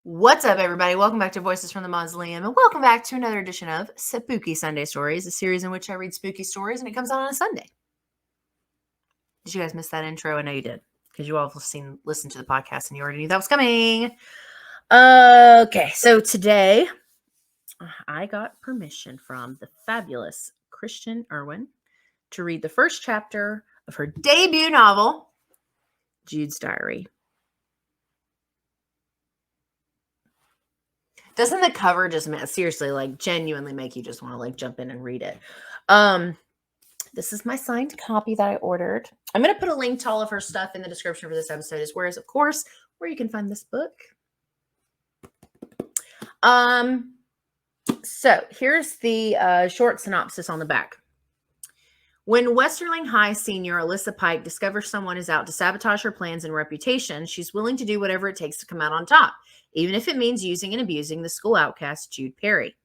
What's up, everybody? Welcome back to Voices from the Mausoleum, and welcome back to another edition of Spooky Sunday Stories, a series in which I read spooky stories, and it comes out on a Sunday. Did you guys miss that intro? I know you did, because you all have listened to the podcast, and you already knew that was coming. Okay, so today I got permission from the fabulous Christiane Erwin to read the first chapter of her debut novel, Jude's Diary. Doesn't the cover just seriously, genuinely make you just want to jump in and read it? This is my signed copy that I ordered. I'm going to put a link to all of her stuff in the description for this episode, as well as, of course, where you can find this book. So here's the short synopsis on the back. When Westerling High senior Alyssa Pike discovers someone is out to sabotage her plans and reputation, she's willing to do whatever it takes to come out on top, even if it means using and abusing the school outcast Jude Perry.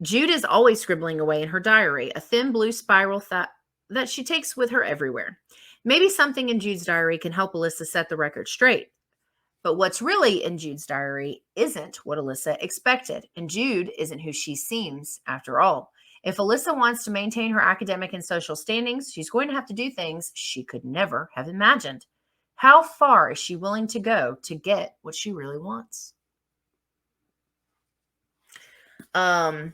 Jude is always scribbling away in her diary, a thin blue spiral that she takes with her everywhere. Maybe something in Jude's diary can help Alyssa set the record straight. But what's really in Jude's diary isn't what Alyssa expected, and Jude isn't who she seems, after all. If Alyssa wants to maintain her academic and social standings, she's going to have to do things she could never have imagined. How far is she willing to go to get what she really wants? Yeah,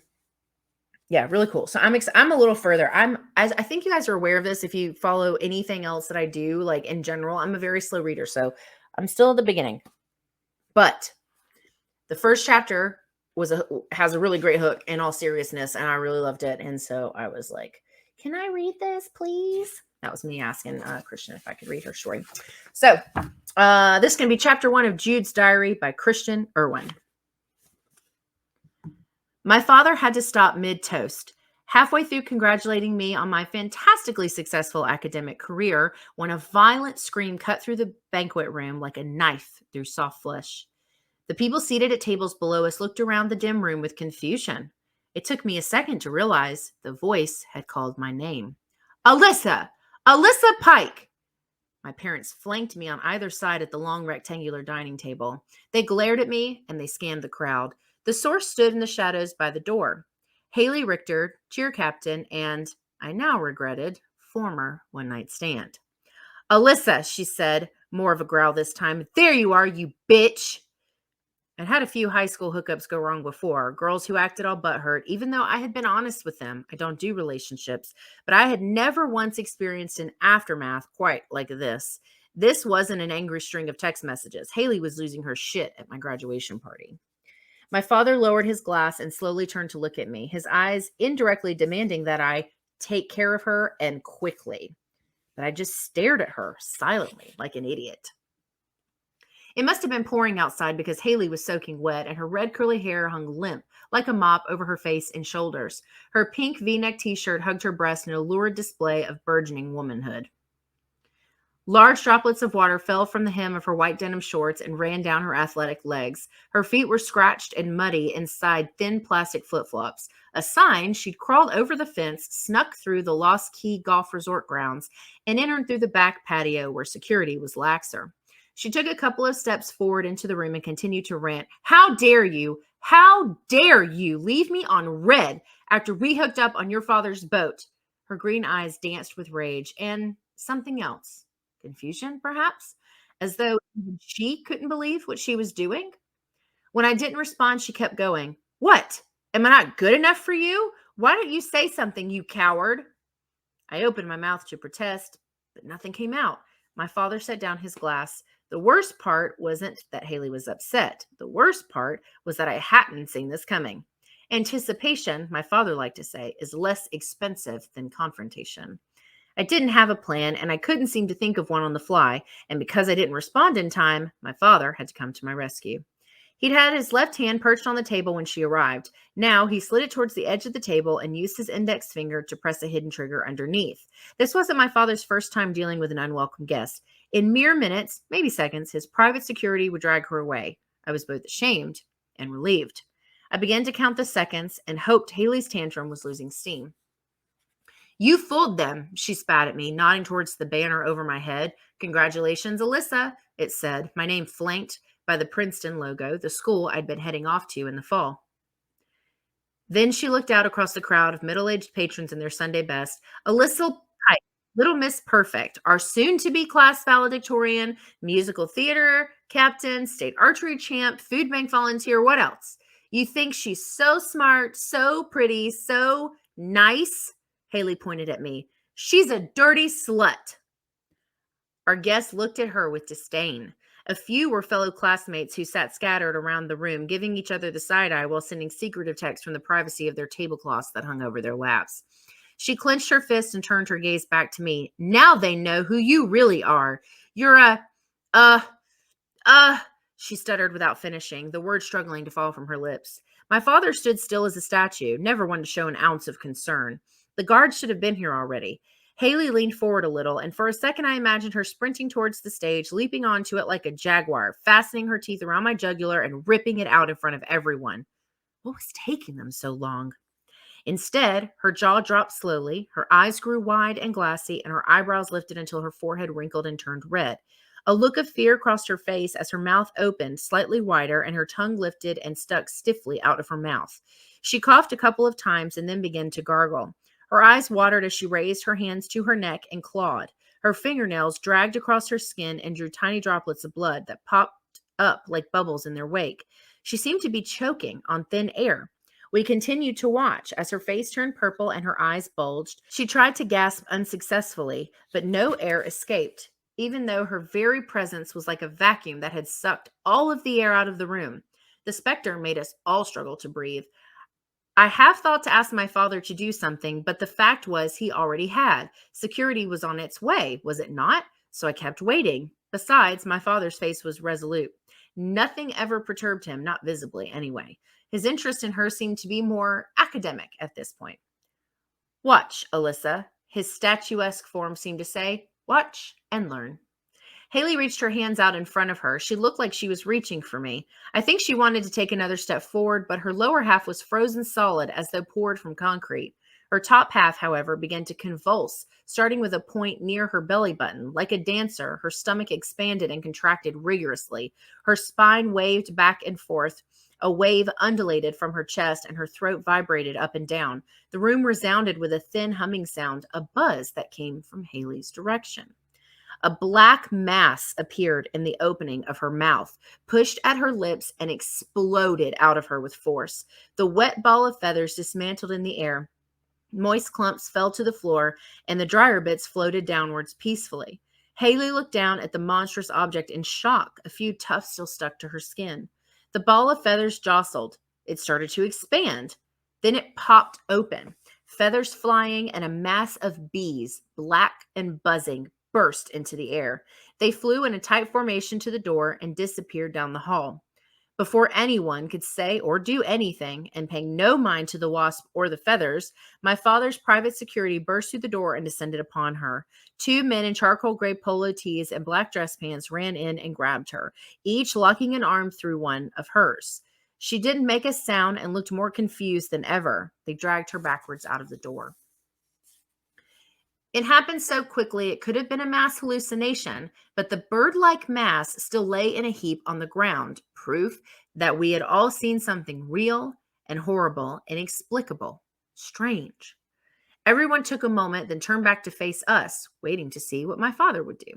really cool. So I'm a little further. I think you guys are aware of this. If you follow anything else that I do, like in general, I'm a very slow reader. So I'm still at the beginning. But the first chapter has a really great hook, in all seriousness, and I really loved it. And so I was like, can I read this, please? That was me asking Christiane if I could read her story. So this is going to be chapter 1 of Jude's Diary by Christiane Erwin. My father had to stop mid-toast, halfway through congratulating me on my fantastically successful academic career, when a violent scream cut through the banquet room like a knife through soft flesh. The people seated at tables below us looked around the dim room with confusion. It took me a second to realize the voice had called my name. Alyssa! Alyssa Pike! My parents flanked me on either side at the long rectangular dining table. They glared at me and they scanned the crowd. The source stood in the shadows by the door. Haley Richter, cheer captain, and, I now regretted, former one-night stand. Alyssa, she said, more of a growl this time. There you are, you bitch! I'd had a few high school hookups go wrong before, girls who acted all butthurt, even though I had been honest with them. I don't do relationships, but I had never once experienced an aftermath quite like this. This wasn't an angry string of text messages. Haley was losing her shit at my graduation party. My father lowered his glass and slowly turned to look at me, his eyes indirectly demanding that I take care of her, and quickly. But I just stared at her silently like an idiot. It must have been pouring outside because Haley was soaking wet and her red curly hair hung limp like a mop over her face and shoulders. Her pink V-neck t-shirt hugged her breast in a lurid display of burgeoning womanhood. Large droplets of water fell from the hem of her white denim shorts and ran down her athletic legs. Her feet were scratched and muddy inside thin plastic flip-flops. A sign she'd crawled over the fence, snuck through the Lost Key Golf Resort grounds, and entered through the back patio where security was laxer. She took a couple of steps forward into the room and continued to rant. How dare you? How dare you leave me on red after we hooked up on your father's boat? Her green eyes danced with rage and something else. Confusion, perhaps? As though even she couldn't believe what she was doing? When I didn't respond, she kept going. What? Am I not good enough for you? Why don't you say something, you coward? I opened my mouth to protest, but nothing came out. My father set down his glass. The worst part wasn't that Haley was upset. The worst part was that I hadn't seen this coming. Anticipation, my father liked to say, is less expensive than confrontation. I didn't have a plan, and I couldn't seem to think of one on the fly, and because I didn't respond in time, my father had to come to my rescue. He'd had his left hand perched on the table when she arrived. Now he slid it towards the edge of the table and used his index finger to press a hidden trigger underneath. This wasn't my father's first time dealing with an unwelcome guest. In mere minutes, maybe seconds, his private security would drag her away. I was both ashamed and relieved. I began to count the seconds and hoped Haley's tantrum was losing steam. You fooled them, she spat at me, nodding towards the banner over my head. Congratulations, Alyssa, it said, my name flanked by the Princeton logo, the school I'd been heading off to in the fall. Then she looked out across the crowd of middle-aged patrons in their Sunday best. Alyssa Pike, Little Miss Perfect, our soon-to-be class valedictorian, musical theater captain, state archery champ, food bank volunteer, what else? You think she's so smart, so pretty, so nice? Haley pointed at me. She's a dirty slut. Our guests looked at her with disdain. A few were fellow classmates who sat scattered around the room, giving each other the side eye while sending secretive texts from the privacy of their tablecloths that hung over their laps. She clenched her fist and turned her gaze back to me. Now they know who you really are. You're uh, she stuttered without finishing, the word struggling to fall from her lips. My father stood still as a statue, never one to show an ounce of concern. The guards should have been here already. Haley leaned forward a little, and for a second I imagined her sprinting towards the stage, leaping onto it like a jaguar, fastening her teeth around my jugular and ripping it out in front of everyone. What was taking them so long? Instead, her jaw dropped slowly, her eyes grew wide and glassy, and her eyebrows lifted until her forehead wrinkled and turned red. A look of fear crossed her face as her mouth opened slightly wider and her tongue lifted and stuck stiffly out of her mouth. She coughed a couple of times and then began to gargle. Her eyes watered as she raised her hands to her neck and clawed. Her fingernails dragged across her skin and drew tiny droplets of blood that popped up like bubbles in their wake. She seemed to be choking on thin air. We continued to watch as her face turned purple and her eyes bulged. She tried to gasp unsuccessfully, but no air escaped, even though her very presence was like a vacuum that had sucked all of the air out of the room. The specter made us all struggle to breathe. I have thought to ask my father to do something, but the fact was he already had. Security was on its way, was it not? So I kept waiting. Besides, my father's face was resolute. Nothing ever perturbed him, not visibly anyway. His interest in her seemed to be more academic at this point. Watch, Alyssa, his statuesque form seemed to say. Watch and learn. Haley reached her hands out in front of her. She looked like she was reaching for me. I think she wanted to take another step forward, but her lower half was frozen solid as though poured from concrete. Her top half, however, began to convulse, starting with a point near her belly button. Like a dancer, her stomach expanded and contracted rigorously. Her spine waved back and forth. A wave undulated from her chest, and her throat vibrated up and down. The room resounded with a thin humming sound, a buzz that came from Haley's direction. A black mass appeared in the opening of her mouth, pushed at her lips, and exploded out of her with force. The wet ball of feathers dismantled in the air. Moist clumps fell to the floor, and the drier bits floated downwards peacefully. Haley looked down at the monstrous object in shock. A few tufts still stuck to her skin. The ball of feathers jostled. It started to expand. Then it popped open. Feathers flying and a mass of bees, black and buzzing, burst into the air. They flew in a tight formation to the door and disappeared down the hall. Before anyone could say or do anything, and paying no mind to the wasp or the feathers, my father's private security burst through the door and descended upon her. Two men in charcoal gray polo tees and black dress pants ran in and grabbed her, each locking an arm through one of hers. She didn't make a sound and looked more confused than ever. They dragged her backwards out of the door. It happened so quickly it could have been a mass hallucination, but the bird-like mass still lay in a heap on the ground, proof that we had all seen something real and horrible, inexplicable, strange. Everyone took a moment, then turned back to face us, waiting to see what my father would do.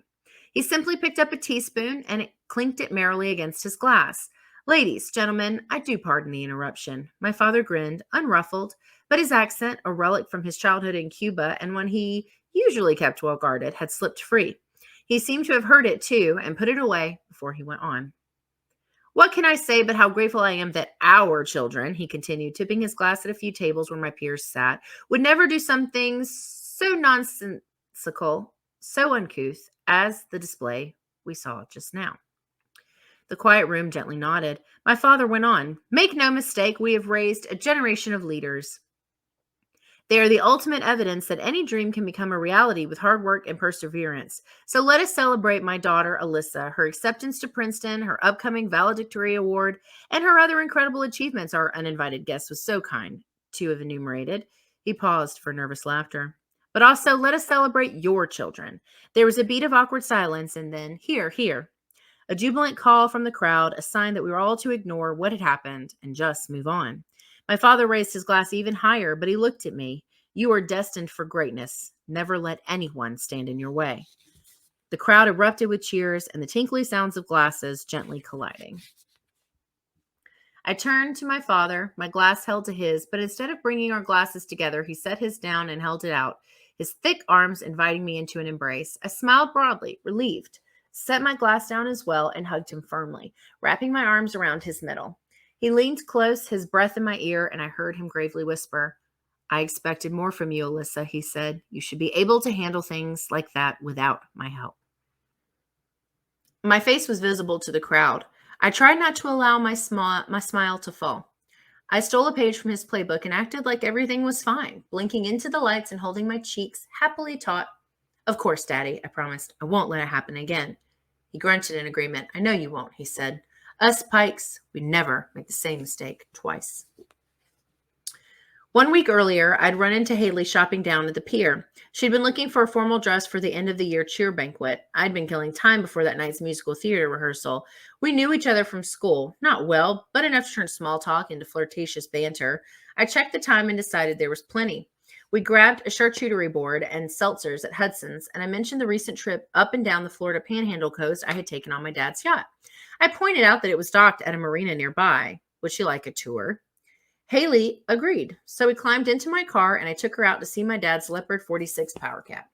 He simply picked up a teaspoon and clinked it merrily against his glass. Ladies, gentlemen, I do pardon the interruption. My father grinned, unruffled, but his accent, a relic from his childhood in Cuba and one he usually kept well guarded, had slipped free. He seemed to have heard it too and put it away before he went on. What can I say but how grateful I am that our children, he continued, tipping his glass at a few tables where my peers sat, would never do something so nonsensical, so uncouth as the display we saw just now. The quiet room gently nodded. My father went on, make no mistake, we have raised a generation of leaders. They are the ultimate evidence that any dream can become a reality with hard work and perseverance. So let us celebrate my daughter, Alyssa, her acceptance to Princeton, her upcoming valedictory award, and her other incredible achievements, our uninvited guest was so kind to have enumerated. He paused for nervous laughter. But also, let us celebrate your children. There was a beat of awkward silence, and then, here. A jubilant call from the crowd, a sign that we were all to ignore what had happened and just move on. My father raised his glass even higher, but he looked at me. You are destined for greatness. Never let anyone stand in your way. The crowd erupted with cheers and the tinkly sounds of glasses gently colliding. I turned to my father, my glass held to his, but instead of bringing our glasses together, he set his down and held it out, his thick arms inviting me into an embrace. I smiled broadly, relieved, set my glass down as well, and hugged him firmly, wrapping my arms around his middle. He leaned close, his breath in my ear, and I heard him gravely whisper, I expected more from you, Alyssa, he said. You should be able to handle things like that without my help. My face was visible to the crowd. I tried not to allow my smile to fall. I stole a page from his playbook and acted like everything was fine, blinking into the lights and holding my cheeks, happily taut. Of course, Daddy, I promised. I won't let it happen again. He grunted in agreement. I know you won't, he said. Us Pikes, we never make the same mistake twice. 1 week earlier, I'd run into Haley shopping down at the pier. She'd been looking for a formal dress for the end-of-the-year cheer banquet. I'd been killing time before that night's musical theater rehearsal. We knew each other from school. Not well, but enough to turn small talk into flirtatious banter. I checked the time and decided there was plenty. We grabbed a charcuterie board and seltzers at Hudson's, and I mentioned the recent trip up and down the Florida Panhandle coast I had taken on my dad's yacht. I pointed out that it was docked at a marina nearby. Would she like a tour? Haley agreed, so we climbed into my car and I took her out to see my dad's Leopard 46 Power Cat.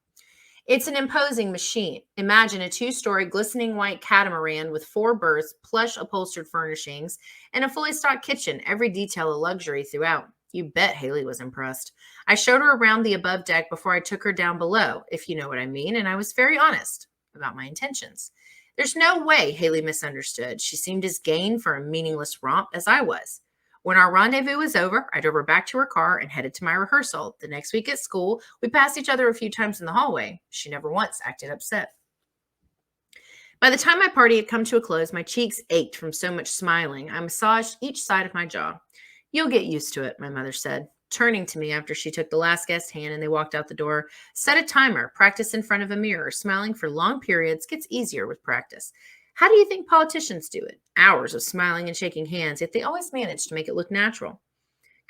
It's an imposing machine. Imagine a 2-story glistening white catamaran with 4 berths, plush upholstered furnishings, and a fully stocked kitchen, every detail a luxury throughout. You bet Haley was impressed. I showed her around the above deck before I took her down below, if you know what I mean, and I was very honest about my intentions. There's no way Haley misunderstood. She seemed as game for a meaningless romp as I was. When our rendezvous was over, I drove her back to her car and headed to my rehearsal. The next week at school, we passed each other a few times in the hallway. She never once acted upset. By the time my party had come to a close, my cheeks ached from so much smiling. I massaged each side of my jaw. You'll get used to it, my mother said, turning to me after she took the last guest's hand and they walked out the door. Set a timer, practice in front of a mirror. Smiling for long periods gets easier with practice. How do you think politicians do it? Hours of smiling and shaking hands, yet they always manage to make it look natural.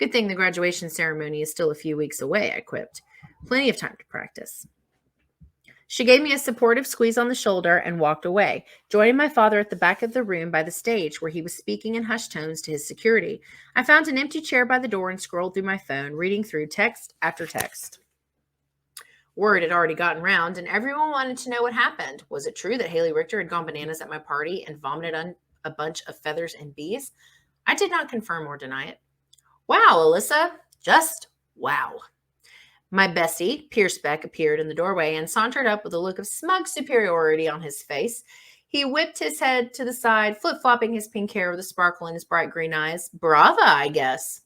Good thing the graduation ceremony is still a few weeks away, I quipped. Plenty of time to practice. She gave me a supportive squeeze on the shoulder and walked away, joining my father at the back of the room by the stage where he was speaking in hushed tones to his security. I found an empty chair by the door and scrolled through my phone, reading through text after text. Word had already gotten round, and everyone wanted to know what happened. Was it true that Haley Richter had gone bananas at my party and vomited on a bunch of feathers and bees? I did not confirm or deny it. Wow, Alyssa. Just wow. My bestie, Pierce Beck, appeared in the doorway and sauntered up with a look of smug superiority on his face. He whipped his head to the side, flip-flopping his pink hair with a sparkle in his bright green eyes. Brava, I guess.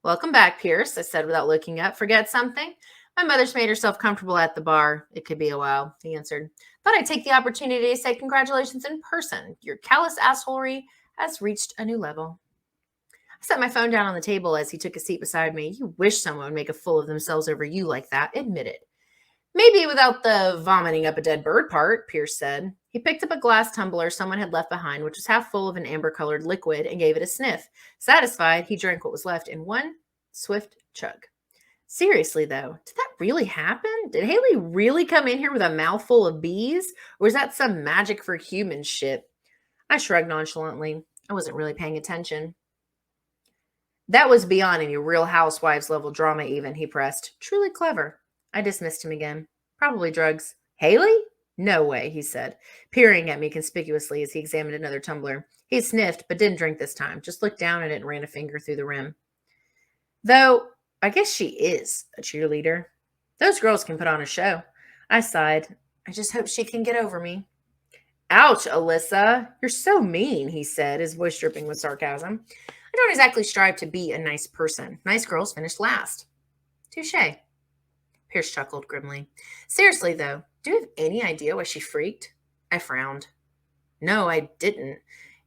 Welcome back, Pierce, I said without looking up. Forget something? My mother's made herself comfortable at the bar. It could be a while, he answered. Thought I'd take the opportunity to say congratulations in person. Your callous assholery has reached a new level. I set my phone down on the table as he took a seat beside me. You wish someone would make a fool of themselves over you like that. Admit it. Maybe without the vomiting up a dead bird part, Pierce said. He picked up a glass tumbler someone had left behind, which was half full of an amber-colored liquid, and gave it a sniff. Satisfied, he drank what was left in one swift chug. Seriously, though, did that really happen? Did Haley really come in here with a mouthful of bees? Or was that some magic for humans shit? I shrugged nonchalantly. I wasn't really paying attention. That was beyond any Real Housewives level drama even, he pressed. Truly clever. I dismissed him again. Probably drugs. Haley? No way, he said, peering at me conspicuously as he examined another tumbler. He sniffed, but didn't drink this time, just looked down at it and ran a finger through the rim. Though, I guess she is a cheerleader. Those girls can put on a show. I sighed. I just hope she can get over me. Ouch, Alyssa. You're so mean, he said, his voice dripping with sarcasm. I don't exactly strive to be a nice person. Nice girls finish last. Touché. Pierce chuckled grimly. Seriously, though, do you have any idea why she freaked? I frowned. No, I didn't.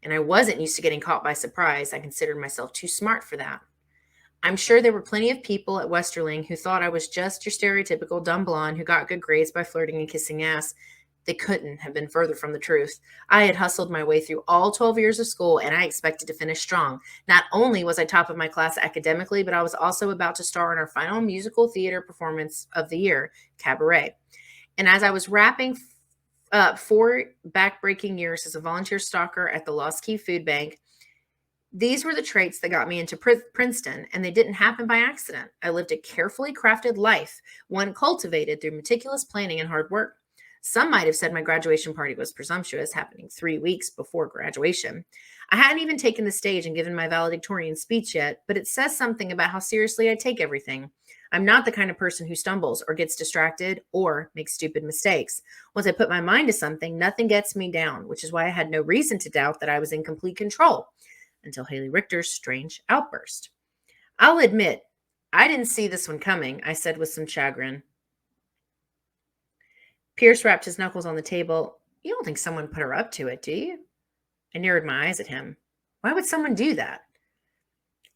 And I wasn't used to getting caught by surprise. I considered myself too smart for that. I'm sure there were plenty of people at Westerling who thought I was just your stereotypical dumb blonde who got good grades by flirting and kissing ass. They couldn't have been further from the truth. I had hustled my way through all 12 years of school, and I expected to finish strong. Not only was I top of my class academically, but I was also about to star in our final musical theater performance of the year, Cabaret. And as I was wrapping up 4 backbreaking years as a volunteer stalker at the Lost Key Food Bank, these were the traits that got me into Princeton, and they didn't happen by accident. I lived a carefully crafted life, one cultivated through meticulous planning and hard work. Some might have said my graduation party was presumptuous, happening 3 weeks before graduation. I hadn't even taken the stage and given my valedictorian speech yet, but it says something about how seriously I take everything. I'm not the kind of person who stumbles or gets distracted or makes stupid mistakes. Once I put my mind to something, nothing gets me down, which is why I had no reason to doubt that I was in complete control until Haley Richter's strange outburst. I'll admit, I didn't see this one coming, I said with some chagrin. Pierce rapped his knuckles on the table. You don't think someone put her up to it, do you? I narrowed my eyes at him. Why would someone do that?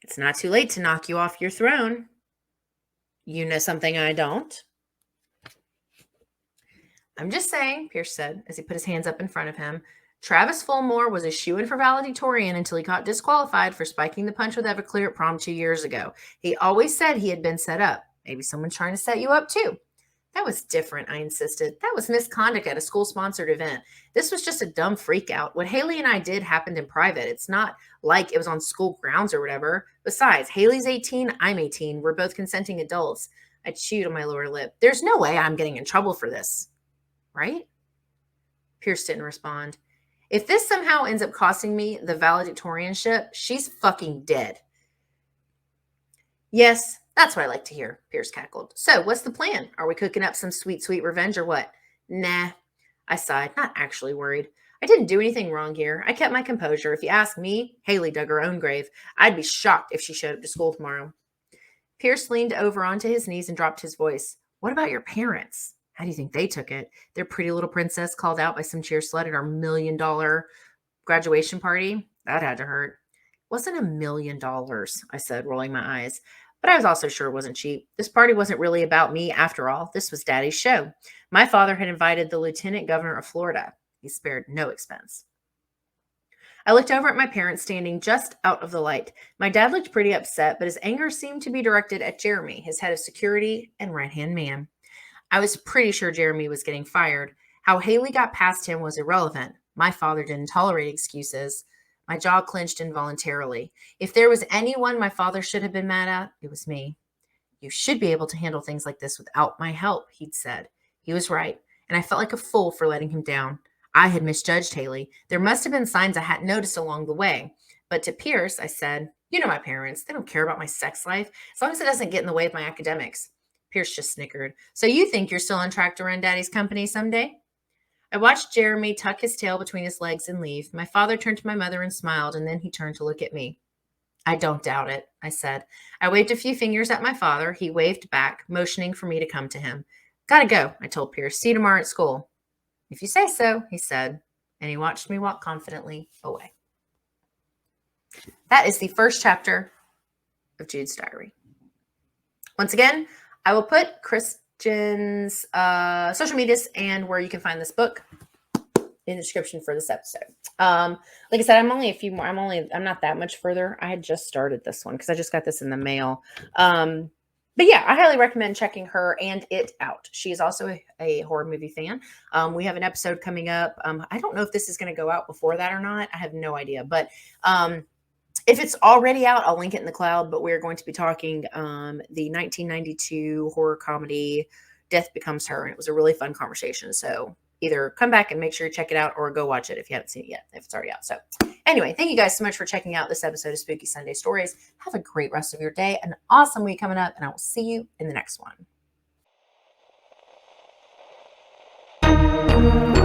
It's not too late to knock you off your throne. You know something I don't? I'm just saying, Pierce said as he put his hands up in front of him. Travis Fulmore was a shoo-in for valedictorian until he got disqualified for spiking the punch with Everclear at prom 2 years ago. He always said he had been set up. Maybe someone's trying to set you up too. That was different, I insisted. That was misconduct at a school-sponsored event. This was just a dumb freak out. What Haley and I did happened in private. It's not like it was on school grounds or whatever. Besides, Haley's 18, I'm 18. We're both consenting adults. I chewed on my lower lip. There's no way I'm getting in trouble for this. Right? Pierce didn't respond. If this somehow ends up costing me the valedictorianship, she's fucking dead. Yes, that's what I like to hear, Pierce cackled. So, what's the plan? Are we cooking up some sweet, sweet revenge or what? Nah, I sighed, not actually worried. I didn't do anything wrong here. I kept my composure. If you ask me, Haley dug her own grave. I'd be shocked if she showed up to school tomorrow. Pierce leaned over onto his knees and dropped his voice. What about your parents? How do you think they took it? Their pretty little princess called out by some cheer slut at our $1 million graduation party? That had to hurt. It wasn't $1 million, I said, rolling my eyes. But I was also sure it wasn't cheap. This party wasn't really about me after all. This was Daddy's show. My father had invited the Lieutenant Governor of Florida. He spared no expense. I looked over at my parents standing just out of the light. My dad looked pretty upset, but his anger seemed to be directed at Jeremy, his head of security and right-hand man. I was pretty sure Jeremy was getting fired. How Haley got past him was irrelevant. My father didn't tolerate excuses. My jaw clenched involuntarily. If there was anyone my father should have been mad at, it was me. You should be able to handle things like this without my help, he'd said. He was right, and I felt like a fool for letting him down. I had misjudged Haley. There must have been signs I hadn't noticed along the way. But to Pierce, I said, you know my parents. They don't care about my sex life, as long as it doesn't get in the way of my academics. Pierce just snickered. So you think you're still on track to run Daddy's company someday? I watched Jeremy tuck his tail between his legs and leave. My father turned to my mother and smiled, and then he turned to look at me. I don't doubt it, I said. I waved a few fingers at my father. He waved back, motioning for me to come to him. Gotta go, I told Pierce. See you tomorrow at school. If you say so, he said, and he watched me walk confidently away. That is the first chapter of Jude's diary. Once again, I will put Christiane's social medias and where you can find this book in the description for this episode. Like I said, I'm not that much further. I had just started this one because I just got this in the mail. But yeah, I highly recommend checking her and it out. She is also a horror movie fan. We have an episode coming up. I don't know if this is going to go out before that or not. I have no idea. But if it's already out, I'll link it in the cloud. But we're going to be talking the 1992 horror comedy Death Becomes Her. And it was a really fun conversation. So either come back and make sure you check it out or go watch it if you haven't seen it yet, if it's already out. So anyway, thank you guys so much for checking out this episode of Spooky Sunday Stories. Have a great rest of your day, an awesome week coming up, and I will see you in the next one.